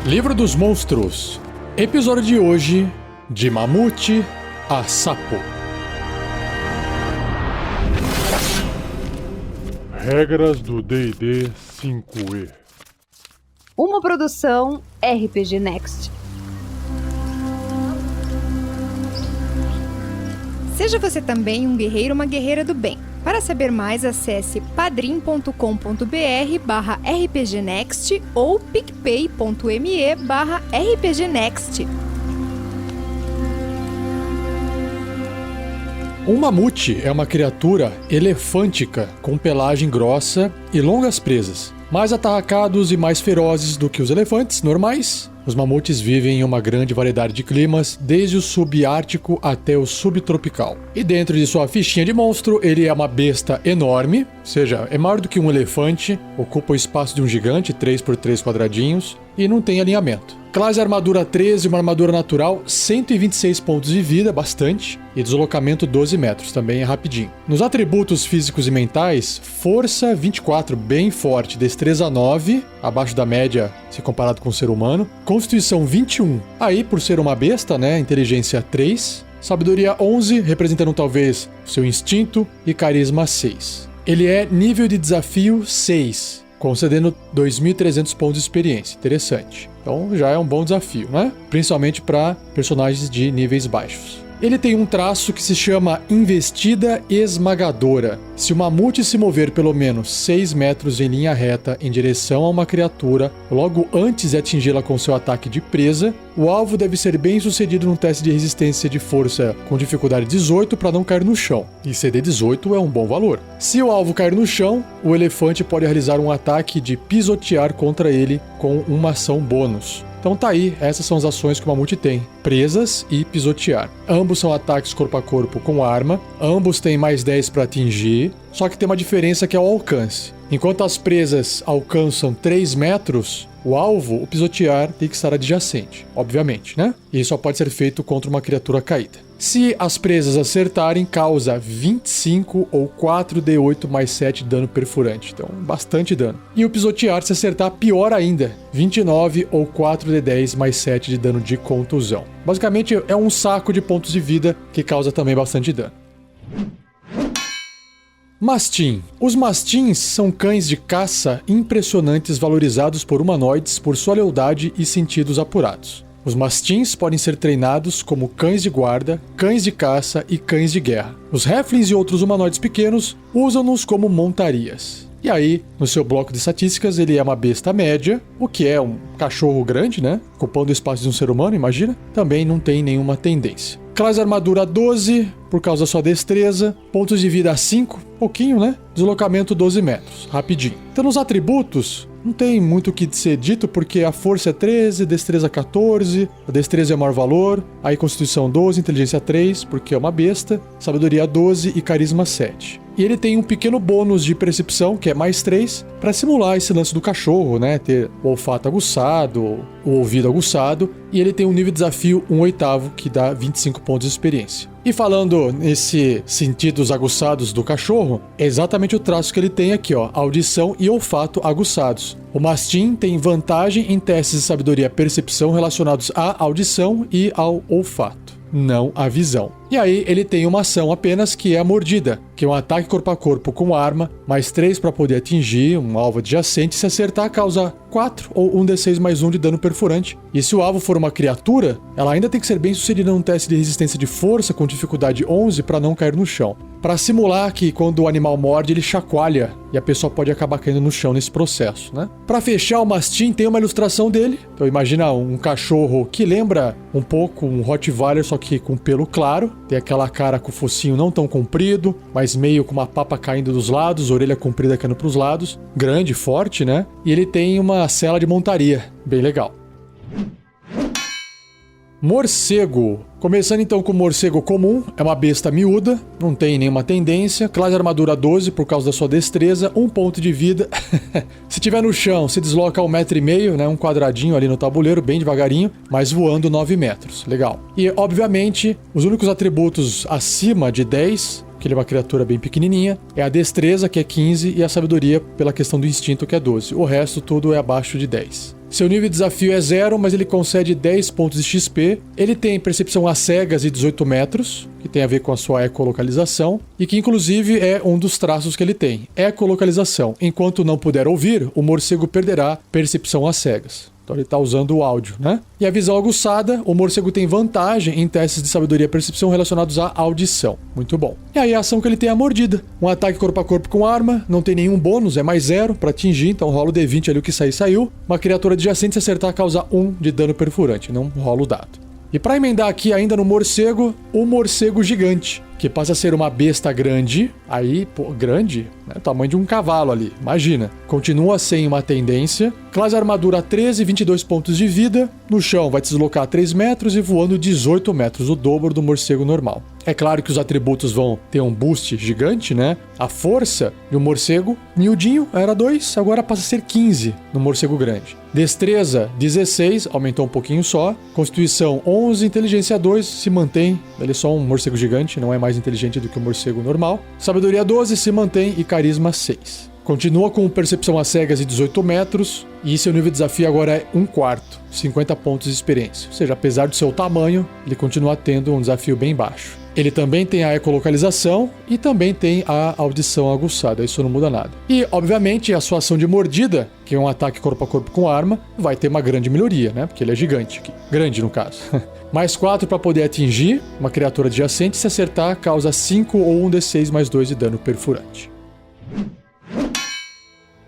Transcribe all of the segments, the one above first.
Livro dos Monstros. Episódio de hoje, de Mamute a Sapo. Regras do D&D 5e. Uma produção RPG Next. Seja você também um guerreiro ou uma guerreira do bem. Para saber mais, acesse padrim.com.br/rpgnext ou picpay.me/rpgnext. Um mamute é uma criatura elefântica com pelagem grossa e longas presas, mais atarracados e mais ferozes do que os elefantes normais. Os mamutes vivem em uma grande variedade de climas, desde o subártico até o subtropical. E dentro de sua fichinha de monstro, ele é uma besta enorme, ou seja, é maior do que um elefante, ocupa o espaço de um gigante, 3x3 quadradinhos, e não tem alinhamento. Classe armadura 13, uma armadura natural, 126 pontos de vida, bastante, e deslocamento 12 metros, também é rapidinho. Nos atributos físicos e mentais, força 24, bem forte, destreza 9, abaixo da média se comparado com o ser humano, constituição 21, aí por ser uma besta, né, inteligência 3, sabedoria 11, representando talvez seu instinto, e carisma 6. Ele é nível de desafio 6, concedendo 2.300 pontos de experiência. Interessante. Então já é um bom desafio, né? Principalmente para personagens de níveis baixos. Ele tem um traço que se chama Investida Esmagadora. Se o mamute se mover pelo menos 6 metros em linha reta em direção a uma criatura, logo antes de atingi-la com seu ataque de presa, o alvo deve ser bem sucedido num teste de resistência de força com dificuldade 18 para não cair no chão. E CD 18 é um bom valor. Se o alvo cair no chão, o elefante pode realizar um ataque de pisotear contra ele com uma ação bônus. Então tá aí, essas são as ações que o mamute tem: presas e pisotear. Ambos são ataques corpo a corpo com arma, ambos têm mais 10 para atingir, só que tem uma diferença que é o alcance. Enquanto as presas alcançam 3 metros, o alvo, o pisotear, tem que estar adjacente, obviamente, né? E isso só pode ser feito contra uma criatura caída. Se as presas acertarem, causa 25 ou 4d8 mais 7 de dano perfurante. Então, bastante dano. E o pisotear, se acertar, pior ainda. 29 ou 4d10 mais 7 de dano de contusão. Basicamente, é um saco de pontos de vida que causa também bastante dano. Mastim. Os mastins são cães de caça impressionantes valorizados por humanoides por sua lealdade e sentidos apurados. Os mastins podem ser treinados como cães de guarda, cães de caça e cães de guerra. Os halflings e outros humanoides pequenos usam-nos como montarias. E aí, no seu bloco de estatísticas, ele é uma besta média, o que é um cachorro grande, né? Ocupando o espaço de um ser humano, imagina. Também não tem nenhuma tendência. Classe armadura 12, por causa da sua destreza. Pontos de vida 5, pouquinho, né? Deslocamento 12 metros, rapidinho. Então, nos atributos, não tem muito o que ser dito, porque a força é 13, destreza 14, a destreza é o maior valor, aí constituição 12, inteligência 3, porque é uma besta, sabedoria 12 e carisma 7. E ele tem um pequeno bônus de percepção, que é mais 3, para simular esse lance do cachorro, né? Ter o olfato aguçado, o ouvido aguçado, e ele tem um nível de desafio 1/8, que dá 25 pontos de experiência. E falando nesse sentidos aguçados do cachorro, é exatamente o traço que ele tem aqui, ó, audição e olfato aguçados. O mastim tem vantagem em testes de sabedoria e percepção relacionados à audição e ao olfato, não à visão. E aí ele tem uma ação apenas, que é a mordida, que é um ataque corpo a corpo com arma, mais 3 para poder atingir um alvo adjacente. Se acertar, causa 4 ou 1d6 mais 1 de dano perfurante. E se o alvo for uma criatura, ela ainda tem que ser bem sucedida num teste de resistência de força com dificuldade 11 para não cair no chão. Para simular que quando o animal morde, ele chacoalha e a pessoa pode acabar caindo no chão nesse processo, né? Para fechar, o mastim tem uma ilustração dele. Então imagina um cachorro que lembra um pouco um Rottweiler, só que com pelo claro. Tem aquela cara com o focinho não tão comprido, mas meio com uma papa caindo dos lados, orelha comprida caindo para os lados. Grande, forte, né? E ele tem uma cela de montaria, bem legal. Morcego. Começando então com o morcego comum, é uma besta miúda, não tem nenhuma tendência, classe armadura 12 por causa da sua destreza, 1 ponto de vida. Se tiver no chão, se desloca 1,5 m, né, um quadradinho ali no tabuleiro, bem devagarinho, mas voando 9 metros, legal. E obviamente, os únicos atributos acima de 10, que ele é uma criatura bem pequenininha, é a destreza, que é 15, e a sabedoria pela questão do instinto, que é 12. O resto tudo é abaixo de 10. Seu nível de desafio é 0, mas ele concede 10 pontos de XP. Ele tem percepção às cegas e 18 metros, que tem a ver com a sua ecolocalização, e que inclusive é um dos traços que ele tem, ecolocalização. Enquanto não puder ouvir, o morcego perderá percepção às cegas. Então ele está usando o áudio, né? E a visão aguçada, o morcego tem vantagem em testes de sabedoria e percepção relacionados à audição. Muito bom. E aí a ação que ele tem é a mordida. Um ataque corpo a corpo com arma, não tem nenhum bônus, é mais 0 para atingir, então rola o D20 ali, o que sair, saiu. Uma criatura adjacente se acertar causa 1 de dano perfurante, não rola o dado. E para emendar aqui ainda no morcego, o morcego gigante, que passa a ser uma besta grande, aí, pô, grande, né? Tamanho de um cavalo ali, imagina. Continua sem uma tendência, classe armadura 13, 22 pontos de vida, no chão vai deslocar 3 metros e voando 18 metros, o dobro do morcego normal. É claro que os atributos vão ter um boost gigante, né? A força de um morcego miudinho era 2, agora passa a ser 15 no morcego grande. Destreza 16, aumentou um pouquinho só. Constituição 11, inteligência 2, se mantém. Ele é só um morcego gigante, não é mais inteligente do que o morcego normal. Sabedoria 12, se mantém, e carisma 6. Continua com percepção às cegas e 18 metros, e seu nível de desafio agora é 1/4, 50 pontos de experiência. Ou seja, apesar do seu tamanho, ele continua tendo um desafio bem baixo. Ele também tem a ecolocalização e também tem a audição aguçada, isso não muda nada. E, obviamente, a sua ação de mordida, que é um ataque corpo a corpo com arma, vai ter uma grande melhoria, né? Porque ele é gigante aqui. Grande, no caso. Mais 4 para poder atingir uma criatura adjacente, se acertar, causa 5 ou 1d6 mais 2 de dano perfurante.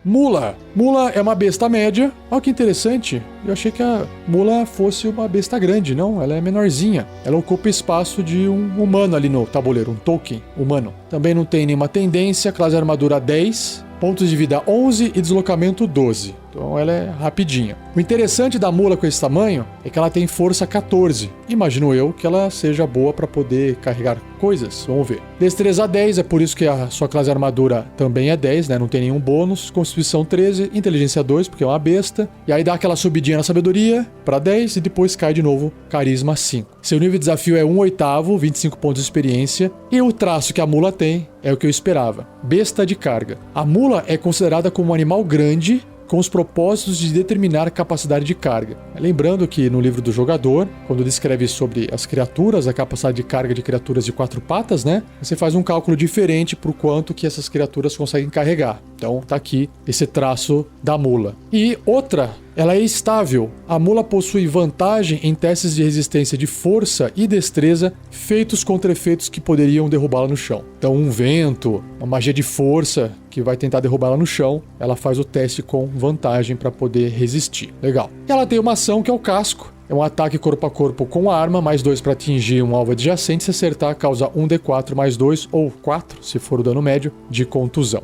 Mula. Mula é uma besta média. Olha que interessante. Eu achei que a mula fosse uma besta grande. Não, ela é menorzinha. Ela ocupa espaço de um humano ali no tabuleiro. Um token humano. Também não tem nenhuma tendência. Classe armadura 10. Pontos de vida 11 e deslocamento 12. Então ela é rapidinha. O interessante da mula com esse tamanho é que ela tem força 14. Imagino eu que ela seja boa para poder carregar coisas. Vamos ver. Destreza 10, é por isso que a sua classe armadura também é 10, né? Não tem nenhum bônus. Constituição 13, inteligência 2, porque é uma besta. E aí dá aquela subidinha na sabedoria para 10 e depois cai de novo carisma 5. Seu nível de desafio é 1/8, 25 pontos de experiência. E o traço que a mula tem é o que eu esperava. Besta de carga. A mula é considerada como um animal grande com os propósitos de determinar a capacidade de carga. Lembrando que no livro do jogador, quando descreve sobre as criaturas, a capacidade de carga de criaturas de 4 patas, né? Você faz um cálculo diferente para o quanto que essas criaturas conseguem carregar. Então tá aqui esse traço da mula. E outra, ela é estável. A mula possui vantagem em testes de resistência de força e destreza feitos contra efeitos que poderiam derrubá-la no chão. Então um vento, uma magia de força que vai tentar derrubá-la no chão, ela faz o teste com vantagem para poder resistir. Legal. E ela tem uma ação que é o casco. É um ataque corpo a corpo com arma, mais 2 para atingir um alvo adjacente. Se acertar, causa 1d4 mais 2 ou 4, se for o dano médio, de contusão.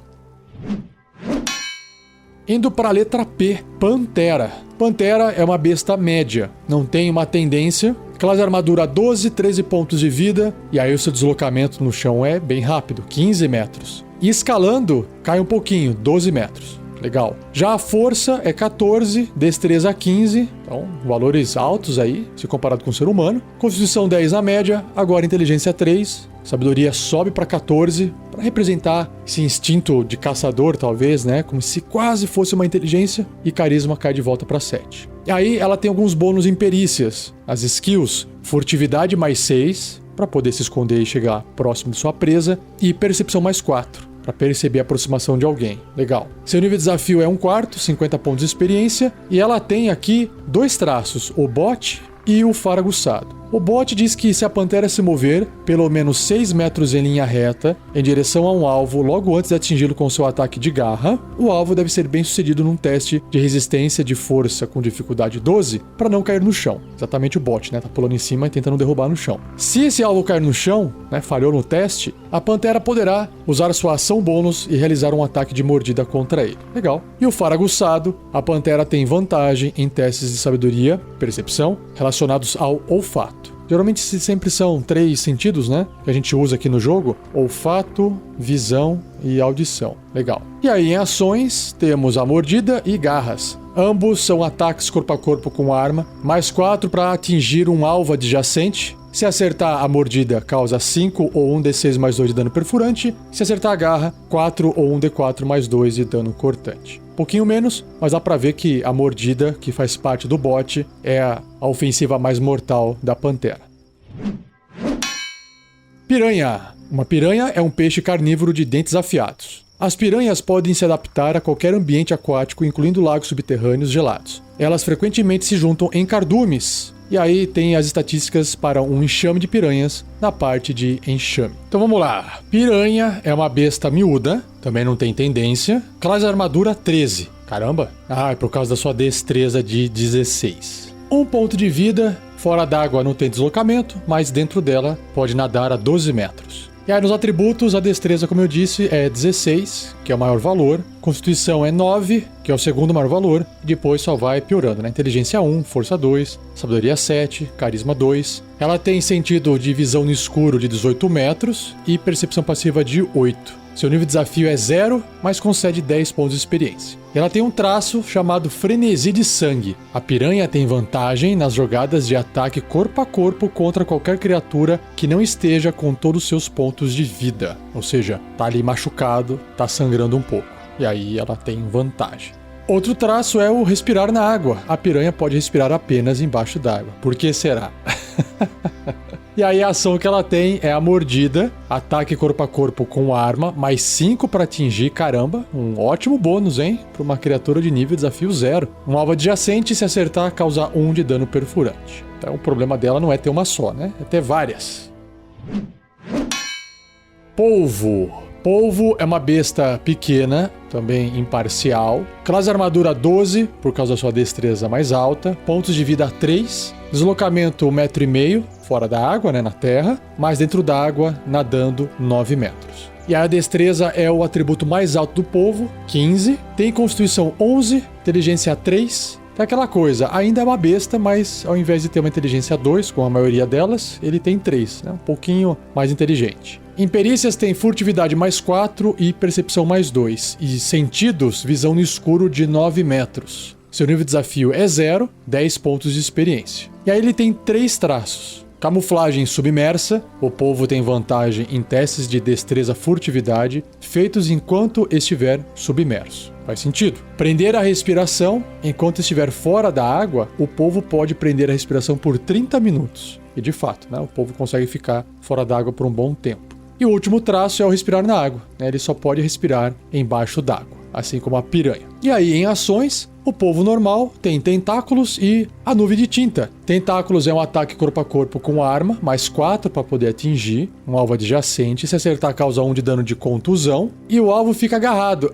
Indo para a letra P, Pantera. Pantera é uma besta média, não tem uma tendência. Classe armadura 12, 13 pontos de vida, e aí o seu deslocamento no chão é bem rápido, 15 metros. E escalando, cai um pouquinho, 12 metros. Legal. Já a força é 14, destreza 15, então valores altos aí, se comparado com o ser humano. Constituição 10 na média, agora inteligência 3, sabedoria sobe para 14, para representar esse instinto de caçador, talvez, né? Como se quase fosse uma inteligência, e carisma cai de volta para 7. E aí ela tem alguns bônus em perícias, as skills, furtividade mais 6, para poder se esconder e chegar próximo de sua presa, e percepção mais 4. Para perceber a aproximação de alguém. Legal. Seu nível de desafio é 1/4, 50 pontos de experiência. E ela tem aqui 2 traços, o bote e o faro aguçado. O bot diz que se a pantera se mover pelo menos 6 metros em linha reta em direção a um alvo logo antes de atingi-lo com seu ataque de garra, o alvo deve ser bem sucedido num teste de resistência de força com dificuldade 12 para não cair no chão. Exatamente o bot, né? Tá pulando em cima e tentando derrubar no chão. Se esse alvo cair no chão, né, falhou no teste, a pantera poderá usar sua ação bônus e realizar um ataque de mordida contra ele. Legal. E o faro aguçado, a pantera tem vantagem em testes de sabedoria, percepção, relacionados ao olfato. Geralmente sempre são 3 sentidos, né? Que a gente usa aqui no jogo. Olfato, visão e audição. Legal. E aí em ações temos a mordida e garras. Ambos são ataques corpo a corpo com arma. Mais 4 para atingir um alvo adjacente. Se acertar a mordida, causa 5 ou 1d6 mais 2 de dano perfurante. Se acertar a garra, 4 ou 1d4 mais 2 de dano cortante. Pouquinho menos, mas dá pra ver que a mordida, que faz parte do bote, é a ofensiva mais mortal da pantera. Piranha. Uma piranha é um peixe carnívoro de dentes afiados. As piranhas podem se adaptar a qualquer ambiente aquático, incluindo lagos subterrâneos gelados. Elas frequentemente se juntam em cardumes, e aí tem as estatísticas para um enxame de piranhas na parte de enxame. Então vamos lá. Piranha é uma besta miúda, também não tem tendência. Classe armadura 13. Caramba! Ah, é por causa da sua destreza de 16. 1 ponto de vida, fora d'água não tem deslocamento, mas dentro dela pode nadar a 12 metros. E aí nos atributos, a destreza, como eu disse, é 16, que é o maior valor. Constituição é 9, que é o segundo maior valor. E depois só vai piorando, né? Inteligência 1, força 2, sabedoria 7, carisma 2. Ela tem sentido de visão no escuro de 18 metros e percepção passiva de 8. Seu nível de desafio é 0, mas concede 10 pontos de experiência. Ela tem um traço chamado frenesi de sangue. A piranha tem vantagem nas jogadas de ataque corpo a corpo contra qualquer criatura que não esteja com todos os seus pontos de vida. Ou seja, tá ali machucado, tá sangrando um pouco. E aí ela tem vantagem. Outro traço é o respirar na água. A piranha pode respirar apenas embaixo d'água. Por que será? E aí a ação que ela tem é a mordida, ataque corpo a corpo com arma, mais 5 para atingir, caramba, um ótimo bônus, hein? Para uma criatura de nível desafio 0. Um alvo adjacente, se acertar, causa 1 de dano perfurante. Então o problema dela não é ter uma só, né? É ter várias. Polvo. Polvo é uma besta pequena, também imparcial. Classe armadura 12, por causa da sua destreza mais alta. Pontos de vida 3. Deslocamento 1,5 m, fora da água, né, na terra. Mas dentro da água, nadando 9 metros. E a destreza é o atributo mais alto do polvo, 15. Tem constituição 11, inteligência 3. É aquela coisa, ainda é uma besta, mas ao invés de ter uma inteligência 2, como a maioria delas, ele tem 3, né? Um pouquinho mais inteligente. Em perícias tem furtividade mais 4 e percepção mais 2. E sentidos, visão no escuro de 9 metros. Seu nível de desafio é 0, 10 pontos de experiência. E aí ele tem 3 traços. Camuflagem submersa, o polvo tem vantagem em testes de destreza furtividade feitos enquanto estiver submerso. Faz sentido. Prender a respiração, enquanto estiver fora da água, o polvo pode prender a respiração por 30 minutos. E de fato, né, o polvo consegue ficar fora da água por um bom tempo. E o último traço é o respirar na água, né, ele só pode respirar embaixo d'água, assim como a piranha. E aí, em ações, o polvo normal tem tentáculos e a nuvem de tinta. Tentáculos é um ataque corpo a corpo com arma, mais 4 para poder atingir um alvo adjacente. Se acertar, causa 1 de dano de contusão. E o alvo fica agarrado,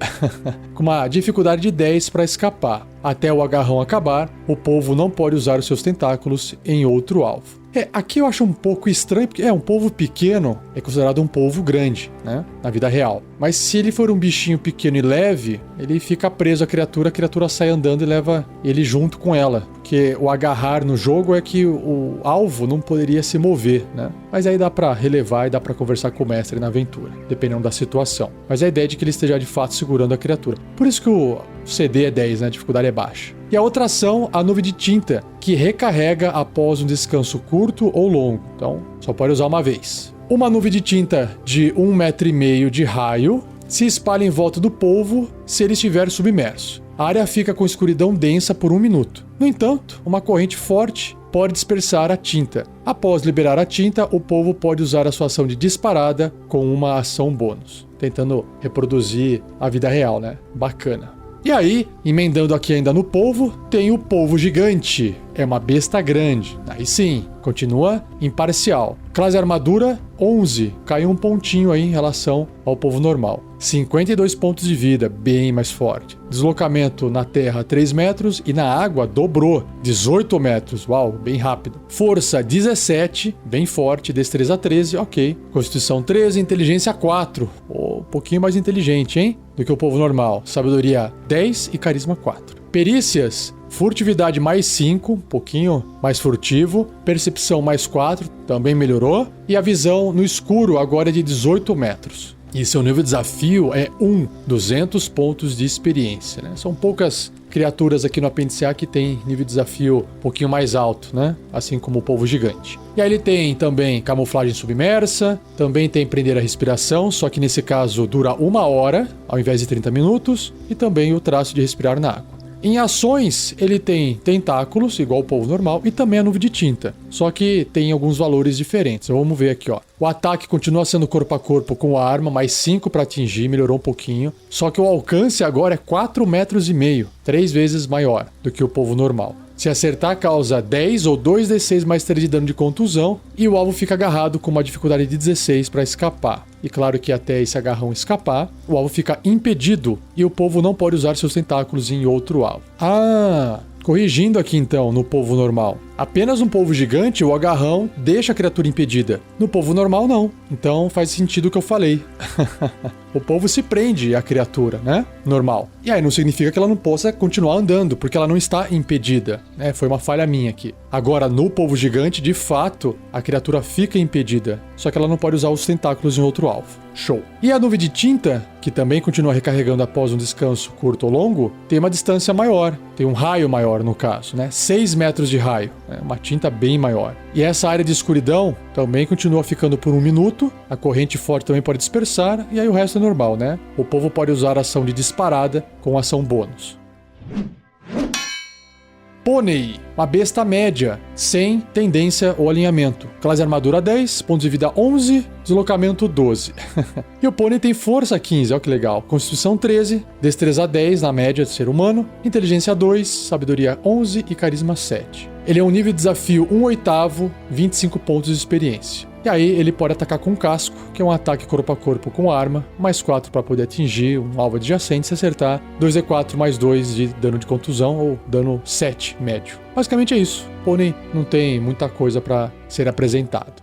com uma dificuldade de 10 para escapar. Até o agarrão acabar, o polvo não pode usar os seus tentáculos em outro alvo. Aqui eu acho um pouco estranho, porque um polvo pequeno é considerado um polvo grande, né, na vida real. Mas se ele for um bichinho pequeno e leve, ele fica preso à criatura, a criatura sai andando e leva ele junto com ela. Porque o agarrar no jogo é que o alvo não poderia se mover, né? Mas aí dá pra relevar e dá pra conversar com o mestre na aventura, dependendo da situação. Mas a ideia é de que ele esteja de fato segurando a criatura. Por isso que o CD é 10, né? A dificuldade é baixa. E a outra ação, a nuvem de tinta, que recarrega após um descanso curto ou longo. Então, só pode usar uma vez. Uma nuvem de tinta de 1,5 m de raio se espalha em volta do polvo se ele estiver submerso. A área fica com escuridão densa por 1 minuto. No entanto, uma corrente forte pode dispersar a tinta. Após liberar a tinta, o polvo pode usar a sua ação de disparada com uma ação bônus. Tentando reproduzir a vida real, né? Bacana. E aí, emendando aqui ainda no polvo, tem o polvo gigante. É uma besta grande. Aí sim, continua imparcial. Classe armadura 11. Caiu um pontinho aí em relação ao polvo normal. 52 pontos de vida, bem mais forte. Deslocamento na terra 3 metros e na água dobrou, 18 metros. Uau, bem rápido. Força 17, bem forte. Destreza 13, ok. Constituição 13, inteligência 4. Um pouquinho mais inteligente, hein? Do que o polvo normal. Sabedoria 10 e carisma 4. Perícias, furtividade mais 5, um pouquinho mais furtivo. Percepção mais 4, também melhorou. E a visão no escuro agora é de 18 metros. E seu nível de desafio é 200 pontos de experiência, né? São poucas criaturas aqui no apêndice A que tem nível de desafio um pouquinho mais alto, né? Assim como o polvo gigante. E aí ele tem também camuflagem submersa, também tem prender a respiração, só que nesse caso dura 1 hora, ao invés de 30 minutos, e também o traço de respirar na água. Em ações, ele tem tentáculos, igual o polvo normal, e também a nuvem de tinta. Só que tem alguns valores diferentes. Vamos ver aqui, ó. O ataque continua sendo corpo a corpo com a arma, mais 5 para atingir, melhorou um pouquinho. Só que o alcance agora é 4,5 metros, 3 vezes maior do que o polvo normal. Se acertar, causa 10 ou 2d6 mais 3 de dano de contusão, e o alvo fica agarrado com uma dificuldade de 16 para escapar. E claro que até esse agarrão escapar, o alvo fica impedido e o polvo não pode usar seus tentáculos em outro alvo. Corrigindo aqui então, no polvo normal. Apenas no polvo gigante, o agarrão deixa a criatura impedida. No polvo normal, não. Então faz sentido o que eu falei. O polvo se prende à criatura, né? Normal. E aí não significa que ela não possa continuar andando, porque ela não está impedida, né? Foi uma falha minha aqui. Agora, no polvo gigante, de fato, a criatura fica impedida. Só que ela não pode usar os tentáculos em outro alvo. Show. E a nuvem de tinta, que também continua recarregando após um descanso curto ou longo, tem uma distância maior. Tem um raio maior, no caso, né? 6 metros de raio. Uma tinta bem maior. E essa área de escuridão também continua ficando por 1 minuto. A corrente forte também pode dispersar. E aí o resto é normal, né? O polvo pode usar a ação de disparada com ação bônus. Pônei, uma besta média, sem tendência ou alinhamento. Classe armadura 10, pontos de vida 11, deslocamento 12. E o pônei tem força 15, olha que legal. Constituição 13, destreza 10 na média de ser humano, inteligência 2, sabedoria 11 e carisma 7. Ele é um nível de desafio 1/8, 25 pontos de experiência. E aí ele pode atacar com casco, que é um ataque corpo a corpo com arma, mais 4 para poder atingir um alvo adjacente se acertar, 2d4 mais 2 de dano de contusão ou dano 7 médio. Basicamente é isso. Pônei não tem muita coisa para ser apresentado.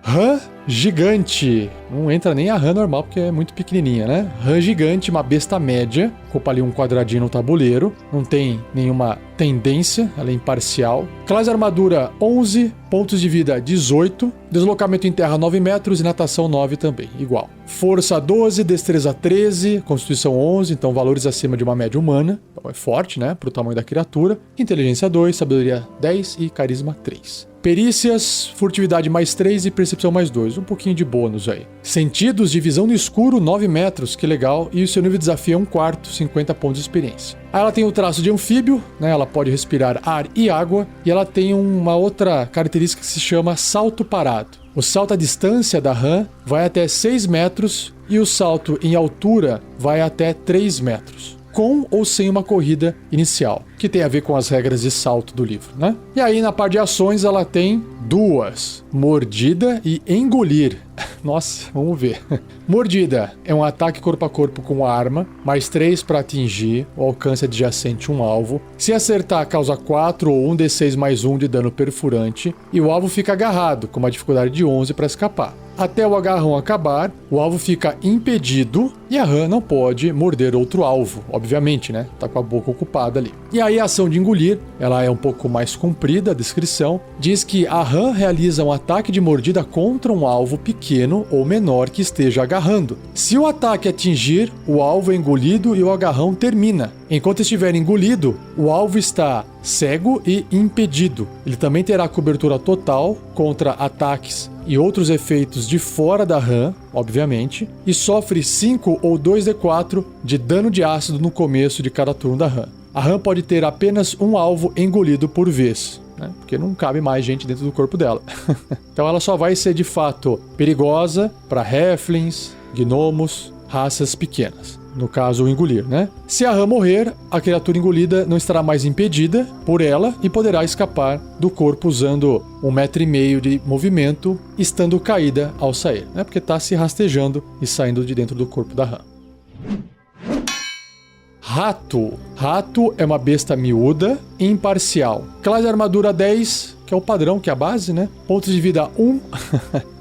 Rã gigante. Não entra nem a rã normal porque é muito pequenininha, né? Rã gigante, uma besta média. Ocupa ali um quadradinho no tabuleiro. Não tem nenhuma tendência, ela é imparcial. Classe armadura 11, pontos de vida 18. Deslocamento em terra 9 metros e natação 9 também, igual. Força 12, destreza 13, constituição 11, então valores acima de uma média humana. Então é forte, né? Pro tamanho da criatura. Inteligência 2, sabedoria 10 e carisma 3. Perícias, furtividade mais 3 e percepção mais 2. Um pouquinho de bônus aí. Sentidos de visão no escuro, 9 metros, que legal. E o seu nível de desafio é 1/4, 50 pontos de experiência. Aí ela tem o traço de anfíbio, né? Ela pode respirar ar e água. E ela tem uma outra característica que se chama salto parado. O salto à distância da rã vai até 6 metros e o salto em altura vai até 3 metros. Com ou sem uma corrida inicial, que tem a ver com as regras de salto do livro, né? E aí na parte de ações ela tem 2, mordida e engolir. Nossa, vamos ver. Mordida é um ataque corpo a corpo com arma, mais 3 para atingir o alcance adjacente um alvo. Se acertar, causa 4 ou 1d6 mais 1 de dano perfurante e o alvo fica agarrado, com uma dificuldade de 11 para escapar. Até o agarrão acabar, o alvo fica impedido e a rã não pode morder outro alvo, obviamente, né? Tá com a boca ocupada ali. E aí a ação de engolir, ela é um pouco mais comprida, a descrição, diz que a rã realiza um ataque de mordida contra um alvo pequeno ou menor que esteja agarrando. Se o ataque atingir, o alvo é engolido e o agarrão termina. Enquanto estiver engolido, o alvo está cego e impedido. Ele também terá cobertura total contra ataques e outros efeitos de fora da rã, obviamente, e sofre 5 ou 2d4 de dano de ácido no começo de cada turno da rã. A rã pode ter apenas um alvo engolido por vez, né? Porque não cabe mais gente dentro do corpo dela. Então ela só vai ser de fato perigosa para halflings, gnomos, raças pequenas. No caso, o engolir, né? Se a rã morrer, a criatura engolida não estará mais impedida por ela e poderá escapar do corpo usando 1,5 metro de movimento, estando caída ao sair, né? Porque está se rastejando e saindo de dentro do corpo da rã. Rato. Rato é uma besta miúda e imparcial. Classe armadura 10, que é o padrão, que é a base, né? Pontos de vida 1,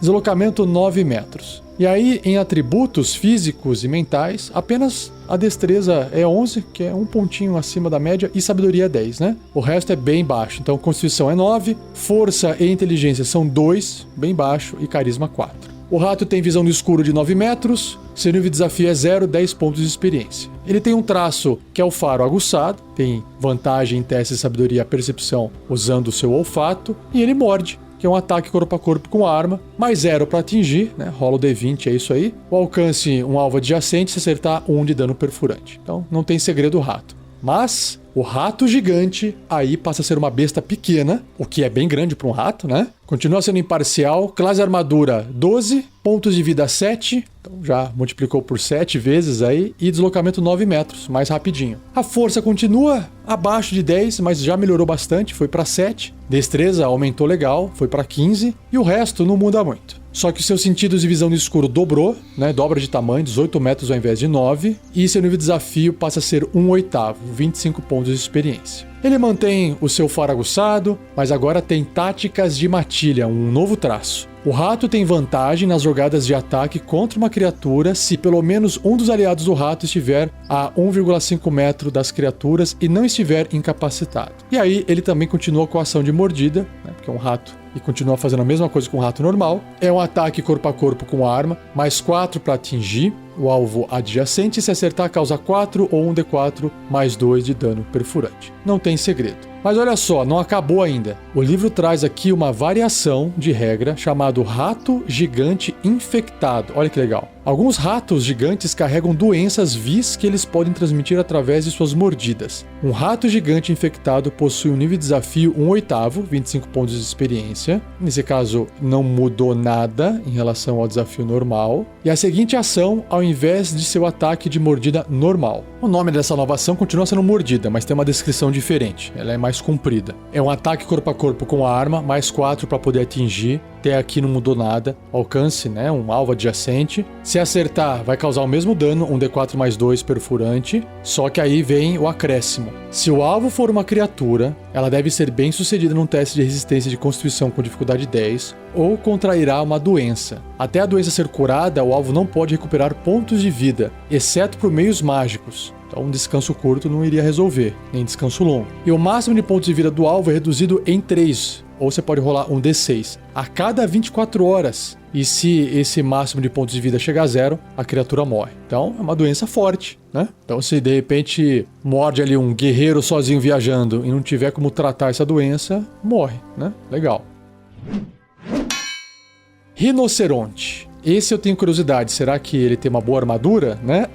deslocamento 9 metros. E aí, em atributos físicos e mentais, apenas a destreza é 11, que é um pontinho acima da média, e sabedoria é 10, né? O resto é bem baixo. Então, constituição é 9, força e inteligência são 2, bem baixo, e carisma 4. O rato tem visão no escuro de 9 metros, seu nível de desafio é 0, 10 pontos de experiência. Ele tem um traço que é o faro aguçado, tem vantagem em testes de sabedoria e percepção usando o seu olfato, e ele morde, que é um ataque corpo a corpo com arma, mais 0 para atingir, né? Rola o D20, é isso aí. O alcance, um alvo adjacente, se acertar 1 de dano perfurante. Então não tem segredo o rato. Mas o rato gigante aí passa a ser uma besta pequena, o que é bem grande para um rato, né? Continua sendo imparcial, classe armadura 12, pontos de vida 7, então já multiplicou por 7 vezes aí, e deslocamento 9 metros, mais rapidinho. A força continua abaixo de 10, mas já melhorou bastante, foi para 7. Destreza aumentou legal, foi para 15, e o resto não muda muito. Só que seus sentidos de visão no escuro dobrou, né? Dobra de tamanho, 18 metros ao invés de 9. E seu nível de desafio passa a ser 1/8, 25 pontos de experiência. Ele mantém o seu faro aguçado, mas agora tem táticas de matilha, um novo traço. O rato tem vantagem nas jogadas de ataque contra uma criatura se pelo menos um dos aliados do rato estiver a 1,5 metro das criaturas e não estiver incapacitado. E aí ele também continua com a ação de mordida, né? Porque é um rato e continua fazendo a mesma coisa com o rato normal. É um ataque corpo a corpo com arma, mais 4 para atingir o alvo adjacente, se acertar causa 4 ou 1d4 mais 2 de dano perfurante. Não tem segredo. Mas olha só, não acabou ainda. O livro traz aqui uma variação de regra chamado rato gigante infectado. Olha que legal. Alguns ratos gigantes carregam doenças vis que eles podem transmitir através de suas mordidas. Um rato gigante infectado possui um nível de desafio 1/8, 25 pontos de experiência. Nesse caso, não mudou nada em relação ao desafio normal. E a seguinte ação, ao invés de seu ataque de mordida normal. O nome dessa nova ação continua sendo mordida, mas tem uma descrição diferente. Ela é mais comprida. É um ataque corpo a corpo com a arma, mais 4 para poder atingir. Até aqui não mudou nada. Alcance, né? Um alvo adjacente. Se acertar, vai causar o mesmo dano, 1d4 mais 2 perfurante. Só que aí vem o acréscimo. Se o alvo for uma criatura, ela deve ser bem sucedida num teste de resistência de constituição com dificuldade 10 ou contrairá uma doença. Até a doença ser curada, o alvo não pode recuperar pontos de vida, exceto por meios mágicos. Então um descanso curto não iria resolver, nem descanso longo. E o máximo de pontos de vida do alvo é reduzido em 3, ou você pode rolar um D6, a cada 24 horas. E se esse máximo de pontos de vida chegar a 0, a criatura morre. Então é uma doença forte, né? Então se de repente morde ali um guerreiro sozinho viajando e não tiver como tratar essa doença, morre, né? Legal. Rinoceronte. Esse eu tenho curiosidade, será que ele tem uma boa armadura, né?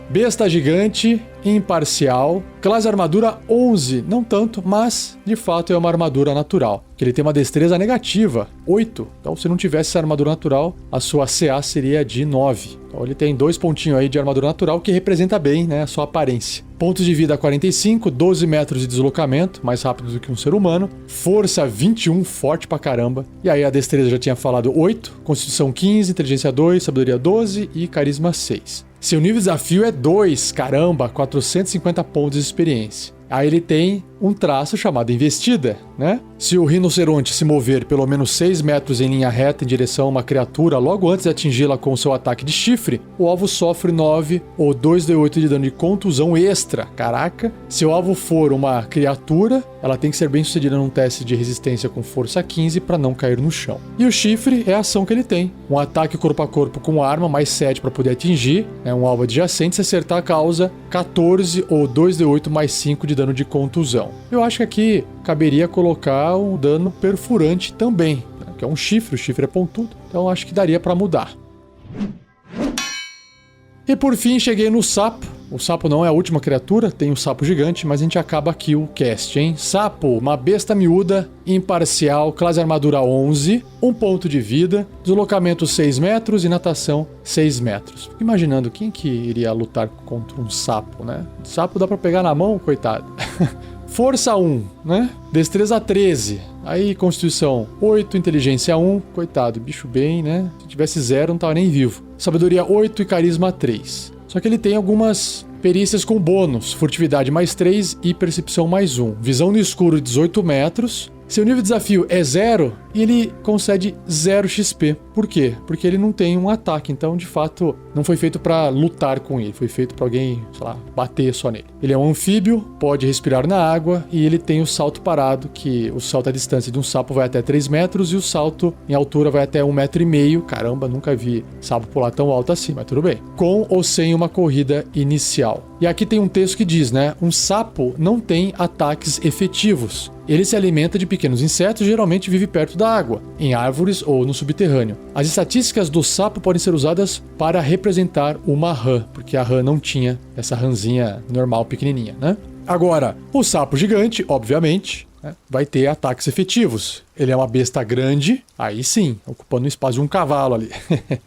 Besta gigante, imparcial, classe armadura 11, não tanto, mas de fato é uma armadura natural, que ele tem uma destreza negativa, 8, então se não tivesse essa armadura natural, a sua CA seria de 9. Então ele tem 2 pontinhos aí de armadura natural, que representa bem, né, a sua aparência. Pontos de vida 45, 12 metros de deslocamento, mais rápido do que um ser humano. Força 21, forte pra caramba. E aí a destreza já tinha falado 8, Constituição 15, Inteligência 2, Sabedoria 12 e Carisma 6. Seu nível de desafio é 2, caramba, 450 pontos de experiência. Aí ele tem um traço chamado investida, né? Se o rinoceronte se mover pelo menos 6 metros em linha reta em direção a uma criatura logo antes de atingi-la com seu ataque de chifre, o alvo sofre 9 ou 2d8 de dano de contusão extra. Caraca! Se o alvo for uma criatura, ela tem que ser bem sucedida num teste de resistência com força 15 para não cair no chão. E o chifre é a ação que ele tem. Um ataque corpo a corpo com arma, mais 7 para poder atingir, né? Um alvo adjacente, se acertar causa 14 ou 2d8 mais 5 de dano de contusão. Eu acho que aqui caberia colocar um dano perfurante também, né? Que é um chifre, o chifre é pontudo, então acho que daria para mudar. E por fim cheguei no sapo. O sapo não é a última criatura, tem o sapo gigante, mas a gente acaba aqui o cast, hein? Sapo, uma besta miúda, imparcial, classe armadura 11, 1 ponto de vida, deslocamento 6 metros e natação 6 metros. Fico imaginando quem que iria lutar contra um sapo, né? Sapo dá pra pegar na mão, coitado. Força 1, né? Destreza 13. Aí Constituição 8, Inteligência 1. Coitado, bicho bem, né? Se tivesse 0, não tava nem vivo. Sabedoria 8 e Carisma 3. Só que ele tem algumas perícias com bônus. Furtividade mais 3 e Percepção mais 1. Visão no escuro 18 metros. Seu nível de desafio é 0 e ele concede 0 XP. Por quê? Porque ele não tem um ataque, então de fato não foi feito para lutar com ele, foi feito para alguém, sei lá, bater só nele. Ele é um anfíbio, pode respirar na água e ele tem o salto parado, que o salto à distância de um sapo vai até 3 metros e o salto em altura vai até 1,5 metro. Caramba, nunca vi sapo pular tão alto assim, mas tudo bem. Com ou sem uma corrida inicial. E aqui tem um texto que diz, né? Um sapo não tem ataques efetivos. Ele se alimenta de pequenos insetos e geralmente vive perto da água, em árvores ou no subterrâneo. As estatísticas do sapo podem ser usadas para representar uma rã, porque a rã não tinha essa rãzinha normal pequenininha, né? Agora, o sapo gigante, obviamente, vai ter ataques efetivos. Ele é uma besta grande, aí sim, ocupando o espaço de um cavalo ali.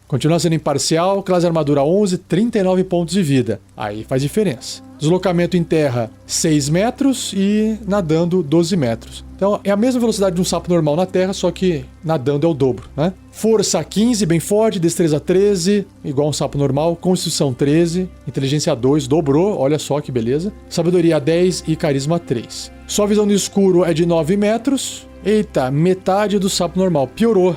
Continua sendo imparcial, classe armadura 11, 39 pontos de vida. Aí faz diferença. Deslocamento em terra 6 metros e nadando 12 metros. Então é a mesma velocidade de um sapo normal na terra, só que nadando é o dobro, né? Força 15, bem forte, destreza 13, igual um sapo normal, constituição 13, inteligência 2, dobrou, olha só que beleza. Sabedoria 10 e carisma 3. Sua visão no escuro é de 9 metros. Eita, metade do sapo normal, piorou.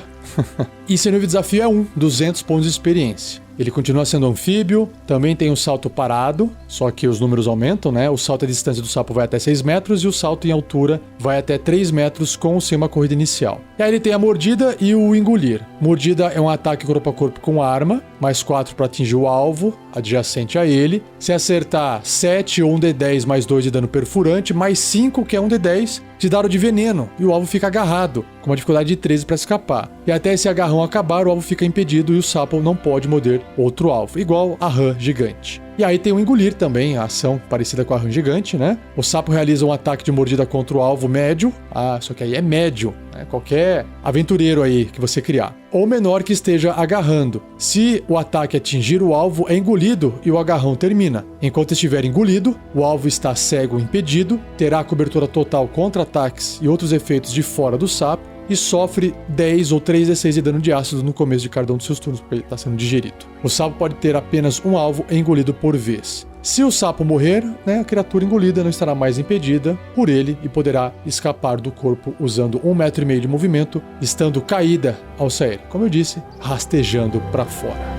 E seu nível de desafio é 1, 200 pontos de experiência. Ele continua sendo anfíbio, também tem um salto parado, só que os números aumentam, né? O salto à distância do sapo vai até 6 metros e o salto em altura vai até 3 metros com ou sem uma corrida inicial. E aí ele tem a mordida e o engolir. Mordida é um ataque corpo a corpo com arma, mais 4 para atingir o alvo adjacente a ele. Se acertar 7 ou um D10 mais 2 de dano perfurante, mais 5, que é um D10, de dado de veneno, e o alvo fica agarrado, com uma dificuldade de 13 para escapar. E até esse agarrão acabar, o alvo fica impedido e o sapo não pode morder outro alvo, igual a rã gigante. E aí tem o engolir também, a ação parecida com a rã gigante, né? O sapo realiza um ataque de mordida contra o alvo médio. Só que aí é médio, né? Qualquer aventureiro aí que você criar. Ou menor que esteja agarrando. Se o ataque atingir o alvo, é engolido e o agarrão termina. Enquanto estiver engolido, o alvo está cego ou impedido, terá cobertura total contra ataques e outros efeitos de fora do sapo, e sofre 10 ou 3d6 de dano de ácido no começo de cada um dos seus turnos, porque ele está sendo digerido. O sapo pode ter apenas um alvo engolido por vez. Se o sapo morrer, né, a criatura engolida não estará mais impedida por ele e poderá escapar do corpo usando 1,5 metro de movimento, estando caída ao sair, como eu disse, rastejando para fora.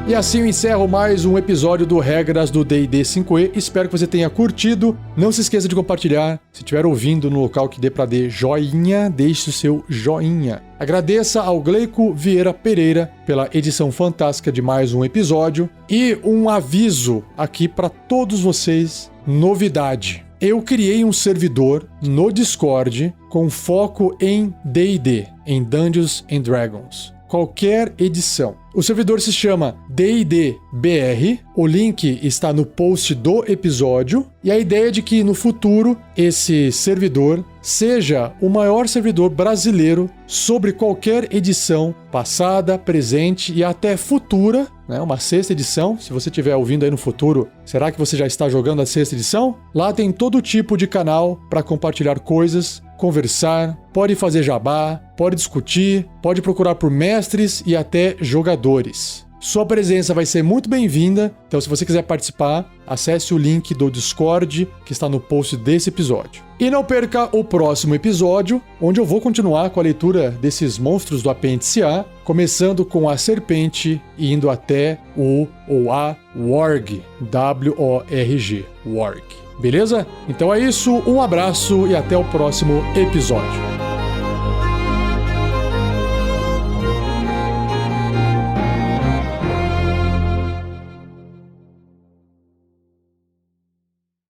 E assim eu encerro mais um episódio do Regras do D&D 5e. Espero que você tenha curtido. Não se esqueça de compartilhar. Se estiver ouvindo no local que dê para dar joinha, deixe o seu joinha. Agradeça ao Gleico Vieira Pereira pela edição fantástica de mais um episódio. E um aviso aqui para todos vocês. Novidade. Eu criei um servidor no Discord com foco em D&D, em Dungeons & Dragons. Qualquer edição. O servidor se chama D&D BR, o link está no post do episódio, e a ideia é de que no futuro esse servidor seja o maior servidor brasileiro sobre qualquer edição passada, presente e até futura, né? Uma 6ª edição. Se você estiver ouvindo aí no futuro, será que você já está jogando a 6ª edição? Lá tem todo tipo de canal para compartilhar coisas, conversar, pode fazer jabá, pode discutir, pode procurar por mestres e até jogadores. Sua presença vai ser muito bem-vinda, então se você quiser participar, acesse o link do Discord que está no post desse episódio. E não perca o próximo episódio, onde eu vou continuar com a leitura desses monstros do apêndice A, começando com a serpente e indo até o ou a Worg, W-O-R-G, Worg. Beleza? Então é isso, um abraço e até o próximo episódio.